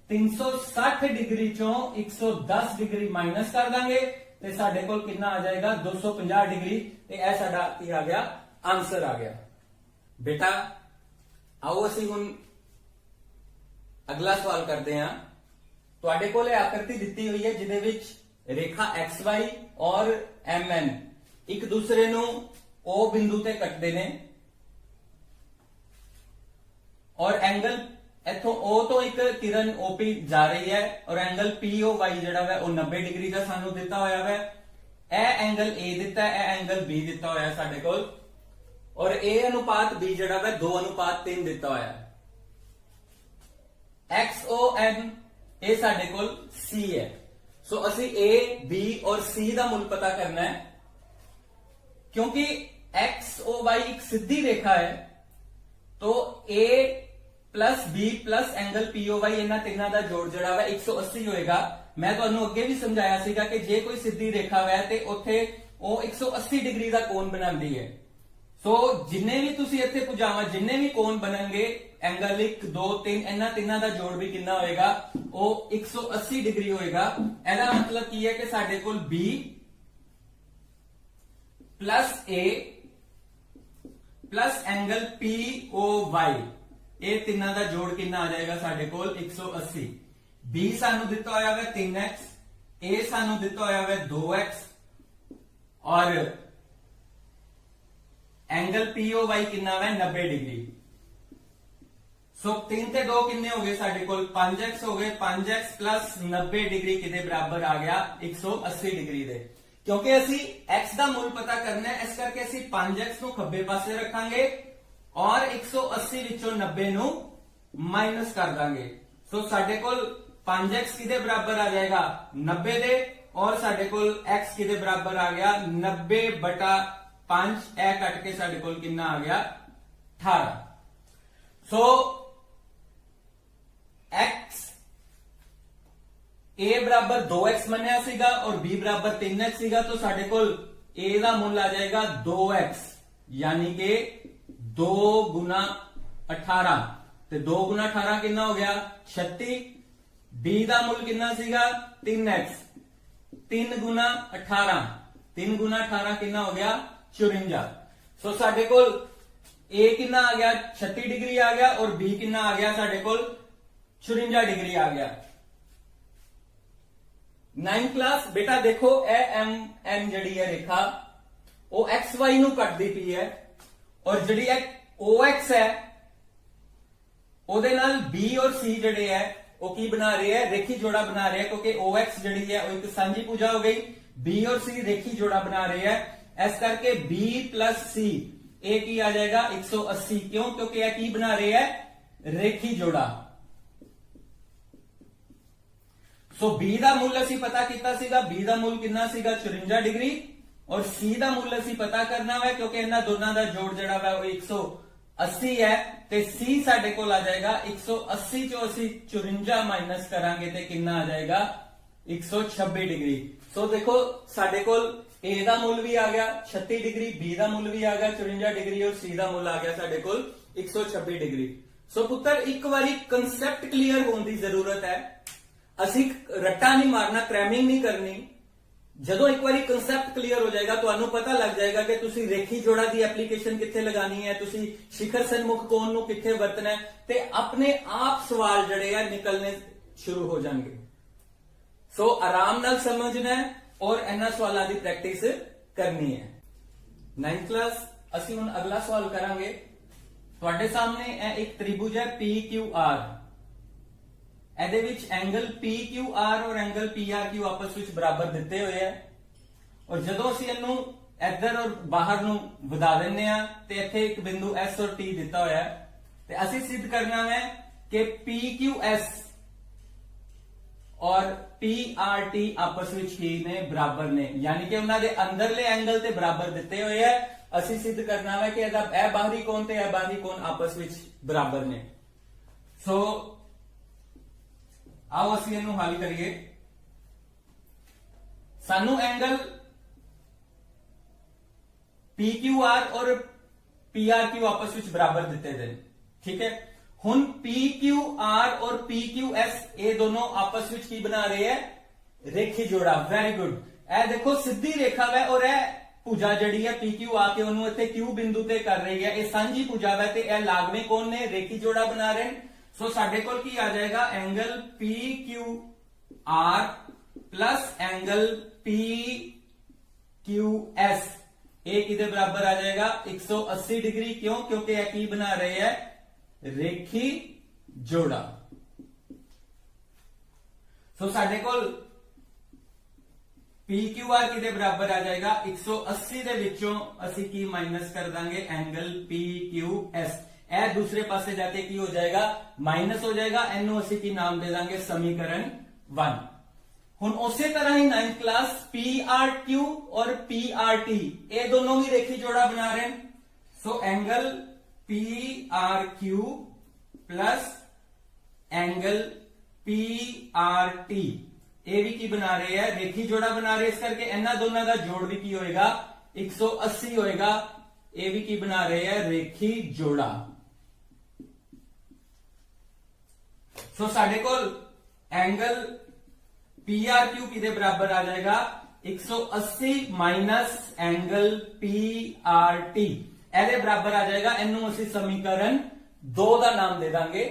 360 ਡਿਗਰੀ ਚੋਂ 110 ਡਿਗਰੀ ਮਾਈਨਸ ਕਰ ਦਾਂਗੇ ਤੇ ਸਾਡੇ ਕੋਲ ਕਿੰਨਾ ਆ ਜਾਏਗਾ 250 ਡਿਗਰੀ ਤੇ ਇਹ ਸਾਡਾ ਕੀ ਆ ਗਿਆ ਆਨਸਰ ਆ ਗਿਆ। ਬੇਟਾ ਆਓ ਅਸੀਂ ਹੁਣ ਅਗਲਾ ਸਵਾਲ ਕਰਦੇ ਹਾਂ। ਤੁਹਾਡੇ ਕੋਲ ਇਹ ਆਕ੍ਰਿਤੀ ਦਿੱਤੀ ਹੋਈ ਹੈ ਜਿਹਦੇ ਵਿੱਚ ਰੇਖਾ XY ਔਰ MN ਇੱਕ ਦੂਸਰੇ ਨੂੰ O ਬਿੰਦੂ ਤੇ ਕੱਟਦੇ ਨੇ ਔਰ ਐਂਗਲ ਇੱਥੋਂ O ਤੋਂ ਇੱਕ ਕਿਰਨ OP ਜਾ ਰਹੀ ਹੈ ਔਰ ਐਂਗਲ POY ਜਿਹੜਾ ਹੈ ਉਹ 90 ਡਿਗਰੀ ਦਾ ਸਾਨੂੰ ਦਿੱਤਾ ਹੋਇਆ ਹੈ। ਇਹ ਐਂਗਲ A ਦਿੱਤਾ ਹੈ, ਇਹ ਐਂਗਲ B ਦਿੱਤਾ ਹੋਇਆ ਸਾਡੇ ਕੋਲ ਔਰ A ਅਨੁਪਾਤ B ਜਿਹੜਾ ਹੈ 2:3 ਦਿੱਤਾ ਹੋਇਆ ਹੈ। XON ਇਹ ਸਾਡੇ ਕੋਲ C ਹੈ। ਸੋ ਅਸੀਂ A, B ਔਰ C ਦਾ ਮੁੱਲ ਪਤਾ ਕਰਨਾ ਹੈ क्योंकि XOY एक सिद्धि रेखा है तो A plus B plus angle POY ਇਹਨਾਂ ਤਿੰਨਾਂ ਦਾ ਜੋੜ ਜਿਹੜਾ ਹੈ 180 ਹੋਏਗਾ। ਮੈਂ ਤੁਹਾਨੂੰ ਅੱਗੇ ਵੀ ਸਮਝਾਇਆ ਸੀਗਾ ਕਿ ਜੇ ਕੋਈ ਸਿੱਧੀ ਰੇਖਾ ਹੈ ਤੇ ਉੱਥੇ ਉਹ 180 ਡਿਗਰੀ ਦਾ ਕੋਣ ਬਣਾਉਂਦੀ ਹੈ। ਸੋ ਜਿੰਨੇ ਵੀ ਤੁਸੀਂ ਇੱਥੇ ਭੁਜਾਵਾਂ ਜਿੰਨੇ ਵੀ ਕੋਣ ਬਣਨਗੇ ਐਂਗਲ 1 2 3 ਇਹਨਾਂ ਤਿੰਨਾਂ ਦਾ ਜੋੜ ਵੀ ਕਿੰਨਾ ਹੋਏਗਾ ਉਹ 180 ਡਿਗਰੀ ਹੋਏਗਾ। ਇਹਦਾ ਮਤਲਬ ਕੀ ਹੈ ਕਿ ਸਾਡੇ ਕੋਲ B plus A plus angle POY ਇਹ ਤਿੰਨਾਂ ਦਾ ਜੋੜ ਕਿੰਨਾ ਆ ਜਾਏਗਾ ਸਾਡੇ ਕੋਲ 180। B ਸਾਨੂੰ ਦਿੱਤਾ ਹੋਇਆ ਹੈ 3x, A ਸਾਨੂੰ ਦਿੱਤਾ ਹੋਇਆ ਹੈ 2x ਔਰ एंगल POY कितना है 90 डिग्री। सो 3 ਤੇ 2 ਕਿੰਨੇ ਹੋ ਗਏ ਸਾਡੇ ਕੋਲ 5x ਹੋ ਗਏ। 5x प्लस 90 डिग्री ਕਿਦੇ ਬਰਾਬਰ ਆ ਗਿਆ 180 डिग्री ਦੇ। ਕਿਉਂਕਿ ਅਸੀਂ x ਦਾ ਮੁੱਲ ਪਤਾ ਕਰਨਾ ਹੈ ਇਸ ਕਰਕੇ ਅਸੀਂ 5x ਨੂੰ ਖੱਬੇ ਪਾਸੇ ਰੱਖਾਂਗੇ ਔਰ 180 ਵਿੱਚੋਂ 90 ਨੂੰ ਮਾਈਨਸ ਕਰ ਦਾਂਗੇ। ਸੋ ਸਾਡੇ ਕੋਲ 5x ਕਿਦੇ ਬਰਾਬਰ ਆ ਜਾਏਗਾ 90 ਦੇ ਔਰ ਸਾਡੇ ਕੋਲ x ਕਿਦੇ ਬਰਾਬਰ ਆ ਗਿਆ 90/5 ਇਹ ਕੱਟ ਕੇ ਸਾਡੇ ਕੋਲ ਕਿੰਨਾ ਆ ਗਿਆ 18। ਸੋ x A ਬਰਾਬਰ 2x ਮੰਨਿਆ ਸੀਗਾ ਔਰ B ਬਰਾਬਰ 3x ਸੀਗਾ तो ਸਾਡੇ ਕੋਲ A ਦਾ ਮੁੱਲ ਆ ਜਾਏਗਾ 2x यानी कि 2 गुना 18 ਤੇ 2 गुना 18 ਕਿੰਨਾ ਹੋ ਗਿਆ 36। B ਦਾ ਮੁੱਲ ਕਿੰਨਾ ਸੀਗਾ 3x 3 गुना 18 3 गुना 18 ਕਿੰਨਾ ਹੋ ਗਿਆ 54। ਸੋ ਸਾਡੇ ਕੋਲ A ਕਿੰਨਾ ਆ ਗਿਆ 36 ਡਿਗਰੀ ਆ ਗਿਆ ਔਰ B ਕਿੰਨਾ ਆ ਗਿਆ ਸਾਡੇ ਕੋਲ 54 ਡਿਗਰੀ ਆ ਗਿਆ। 9th क्लास बेटा देखो MN ਜਿਹੜੀ ਹੈ ਰੇਖਾ ਉਹ XY ਨੂੰ ਕੱਟਦੀ ਪਈ ਹੈ ਔਰ ਜਿਹੜੀ OX ਹੈ ਉਹਦੇ ਨਾਲ B ਔਰ C ਜਿਹੜੇ ਹੈ ਉਹ ਕੀ ਬਣਾ ਰਹੇ ਹੈ ਰੇਖੀ ਜੋੜਾ ਬਣਾ ਰਹੇ ਹੈ ਕਿਉਂਕਿ OX ਜਿਹੜੀ ਹੈ ਉਹ ਇੱਕ ਸਾਂਝੀ ਭੁਜਾ ਹੋ ਗਈ। B और C ਰੇਖੀ ਜੋੜਾ ਬਣਾ ਰਹੇ ਹੈ ਇਸ ਕਰਕੇ B plus C ਇਹ ਕੀ ਆ ਜਾਏਗਾ 180। ਕਿਉਂ ਕਿਉਂਕਿ ਇਹ ਕੀ ਬਣਾ ਰਹੇ ਹੈ ਰੇਖੀ ਜੋੜਾ। ਸੋ B ਦਾ ਮੁੱਲ ਅਸੀਂ ਪਤਾ ਕੀਤਾ ਸੀਗਾ, B ਦਾ ਮੁੱਲ ਕਿੰਨਾ ਸੀਗਾ 54 ਡਿਗਰੀ, ਔਰ C ਦਾ ਮੁੱਲ ਅਸੀਂ ਪਤਾ ਕਰਨਾ ਹੈ ਕਿਉਂਕਿ ਇਹਨਾਂ ਦੋਨਾਂ ਦਾ ਜੋੜ ਜਿਹੜਾ ਵਾ ਉਹ 180 ਹੈ, ਤੇ C ਸਾਡੇ ਕੋਲ ਆ ਜਾਏਗਾ 180 ਚੋਂ ਅਸੀਂ 54 ਮਾਈਨਸ ਕਰਾਂਗੇ ਤੇ ਕਿੰਨਾ ਆ ਜਾਏਗਾ 126 ਡਿਗਰੀ। ਸੋ ਦੇਖੋ ਸਾਡੇ ਕੋਲ A ਦਾ ਮੁੱਲ ਵੀ ਆ ਗਿਆ 36 ਡਿਗਰੀ, B ਦਾ ਮੁੱਲ ਵੀ ਆ ਗਿਆ 54 ਡਿਗਰੀ, ਔਰ C ਦਾ ਮੁੱਲ ਆ ਗਿਆ ਸਾਡੇ ਕੋਲ 126 ਡਿਗਰੀ। ਸੋ ਪੁੱਤਰ ਇੱਕ ਵਾਰੀ ਕਨਸੈਪਟ ਕਲੀਅਰ ਹੋਣ ਦੀ ਜ਼ਰੂਰਤ ਹੈ, ਅਸੀਂ ਰੱਟਾ ਨਹੀਂ ਮਾਰਨਾ, ਕ੍ਰੈਮਿੰਗ ਨਹੀਂ ਕਰਨੀ। ਜਦੋਂ ਇੱਕ ਵਾਰੀ ਕਨਸੈਪਟ ਕਲੀਅਰ ਹੋ ਜਾਏਗਾ ਤੁਹਾਨੂੰ ਪਤਾ ਲੱਗ ਜਾਏਗਾ ਕਿ ਤੁਸੀਂ ਰੇਖੀ ਜੋੜਾ ਦੀ ਐਪਲੀਕੇਸ਼ਨ ਕਿੱਥੇ ਲਗਾਣੀ ਹੈ, ਤੁਸੀਂ ਸ਼ਿਖਰ ਸਨਮੁਖ ਕੋਣ ਨੂੰ ਕਿੱਥੇ ਵਰਤਣਾ ਹੈ, ਤੇ ਆਪਣੇ ਆਪ ਸਵਾਲ ਜਿਹੜੇ ਆ ਨਿਕਲਨੇ ਸ਼ੁਰੂ ਹੋ ਜਾਣਗੇ। ਸੋ ਆਰਾਮ ਨਾਲ ਸਮਝਣਾ ਹੈ ਔਰ ਇਹਨਾਂ ਸਵਾਲਾਂ ਦੀ ਪ੍ਰੈਕਟਿਸ ਕਰਨੀ ਹੈ। 9th ਕਲਾਸ ਅਸੀਂ ਹੁਣ ਅਗਲਾ ਸਵਾਲ ਕਰਾਂਗੇ। ਤੁਹਾਡੇ ਸਾਹਮਣੇ ਇਹ ਇੱਕ ਤ੍ਰਿਭੁਜ ਹੈ PQR, ਇਹਦੇ ਵਿੱਚ ਐਂਗਲ PQR ਔਰ ਐਂਗਲ PRQ ਆਪਸ ਵਿੱਚ ਬਰਾਬਰ ਦਿੱਤੇ ਹੋਏ ਹੈ, ਔਰ ਜਦੋਂ ਅਸੀਂ ਇਹਨੂੰ ਇੱਧਰ ਔਰ ਬਾਹਰ ਨੂੰ ਵਧਾ ਦਿੰਨੇ ਆ ਤੇ ਇੱਥੇ ਇੱਕ ਬਿੰਦੂ S ਔਰ T ਦਿੱਤਾ ਹੋਇਆ ਹੈ, ਤੇ ਅਸੀਂ ਸਿੱਧ ਕਰਨਾ ਹੈ ਕਿ PQS ਔਰ PRT ਆਪਸ ਵਿੱਚ ਕੀ ਨੇ, ਬਰਾਬਰ ਨੇ, ਯਾਨੀ ਕਿ ਉਹਨਾਂ ਦੇ ਅੰਦਰਲੇ ਐਂਗਲ ਤੇ ਬਰਾਬਰ ਦਿੱਤੇ ਹੋਏ ਹੈ। ਅਸੀਂ ਸਿੱਧ ਕਰਨਾ ਹੈ ਕਿ ਇਹਦਾ ਇਹ ਬਾਹਰੀ ਕੋਣ ਤੇ ਇਹ ਬਾਹਰੀ ਕੋਣ ਆਪਸ ਵਿੱਚ ਬਰਾਬਰ ਨੇ। ਸੋ ਆਓ ਅਸੀਂ ਇਹਨੂੰ ਹੱਲ ਕਰੀਏ। ਸਾਨੂੰ ਐਂਗਲ PQR ਔਰ PRQ ਆਪਸ ਵਿੱਚ ਬਰਾਬਰ ਦਿੱਤੇ ਨੇ, ਠੀਕ ਹੈ। ਹੁਣ PQR ਔਰ PQS ਇਹ ਦੋਨੋਂ ਆਪਸ ਵਿੱਚ ਕੀ ਬਣਾ ਰਹੇ ਹੈ, ਰੇਖੀ ਜੋੜਾ। Very good. ਇਹ ਦੇਖੋ ਸਿੱਧੀ ਰੇਖਾ ਹੈ ਔਰ ਇਹ ਭੁਜਾ ਜਿਹੜੀ ਹੈ PQ ਆ ਕੇ ਉਹਨੂੰ ਇੱਥੇ Q ਬਿੰਦੂ ਤੇ ਕਰ ਰਹੀ ਹੈ, ਇਹ ਸਾਂਝੀ ਭੁਜਾ ਹੈ ਤੇ ਇਹ ਲਾਗਵੇਂ ਕੋਣ ਨੇ, ਰੇਖੀ ਜੋੜਾ ਬਣਾ ਰਹੇ ਨੇ। ਸੋ ਸਾਡੇ ਕੋਲ ਕੀ ਆ ਜਾਏਗਾ, angle PQR plus angle PQS ए किधे बराबर आ जाएगा 180 डिग्री। क्यों? क्योंकि यह की बना रहे हैं रेखी जोड़ा। सो साडे कोल PQR किधे बराबर आ जाएगा 180 दे विचों असी की माइनस कर देंगे एंगल PQS। ए दूसरे पासे जाके की हो जाएगा माइनस हो जाएगा। एनू असी की नाम दे देंगे समीकरण 1। हुण उसी तरह ही 9th क्लास PRQ और PRT ये दोनों ही रेखी जोड़ा बना रहे हैं। So angle PRQ plus angle PRT ये भी की बना रहे हैं रेखी जोड़ा बना रहे हैं। इस करके इन्हां दोनों का जोड़ भी की होएगा 180 होएगा। ये भी की बना रहे हैं रेखी जोड़ा। सो साडे कोल एंगल PRQ किदे बराबर आ जाएगा 180 माइनस एंगल PRT एदे बराबर आ जाएगा। इनू असी समीकरण 2 का नाम दे देंगे।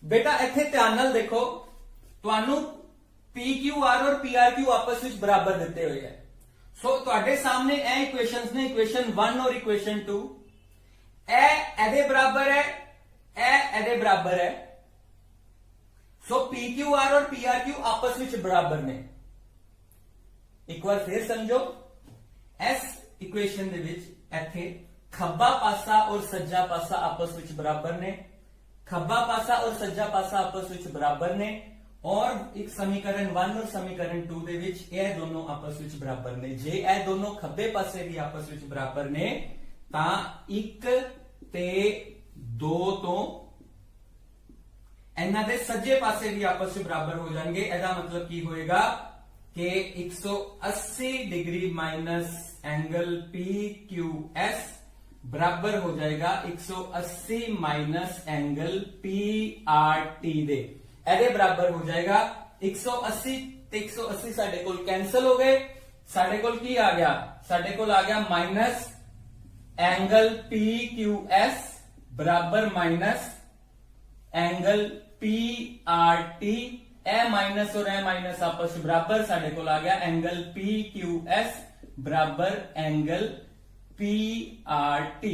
बेटा इत्थे ध्यान नाल देखो, तुहानू PQR और PRQ आपस में बराबर दिते हुए हैं। सो तुहाडे सामने ए इक्वेशंस ने, इक्वेशन 1 और इक्वेशन 2 एदे बराबर है, एदे बराबर है। सो PQR और PRQ आपस में बराबर ने। एक बार फिर समझो, इस इक्वेशन दे विच इत्थे खब्बा पासा और सज्जा पासा आपस में बराबर ने। खब्बा पासा और सज्जा पासा आपस में बराबर ने और एक समीकरण 1 और समीकरण 2 दे विच यह दोनों आपस में बराबर ने। जे यह दोनों खब्बे पासे भी आपस में बराबर ने तां 1 ते 2 तो इन्हां दे सज्जे पासे भी आपस में बराबर हो जाएंगे। एदा मतलब की होएगा कि 180 डिग्री माइनस एंगल PQS बराबर हो जाएगा 180 माइनस एंगल PRT दे। एदे बराबर हो जाएगा 180 ते 180 साडे कोल कैंसल हो गए। साडे कोल की आ गया? साडे कोल आ गया माइनस एंगल PQS बराबर माइनस एंगल PRT। ए माइनस और ए माइनस आपस में बराबर। साडे कोल आ गया एंगल PQS बराबर एंगल PRT।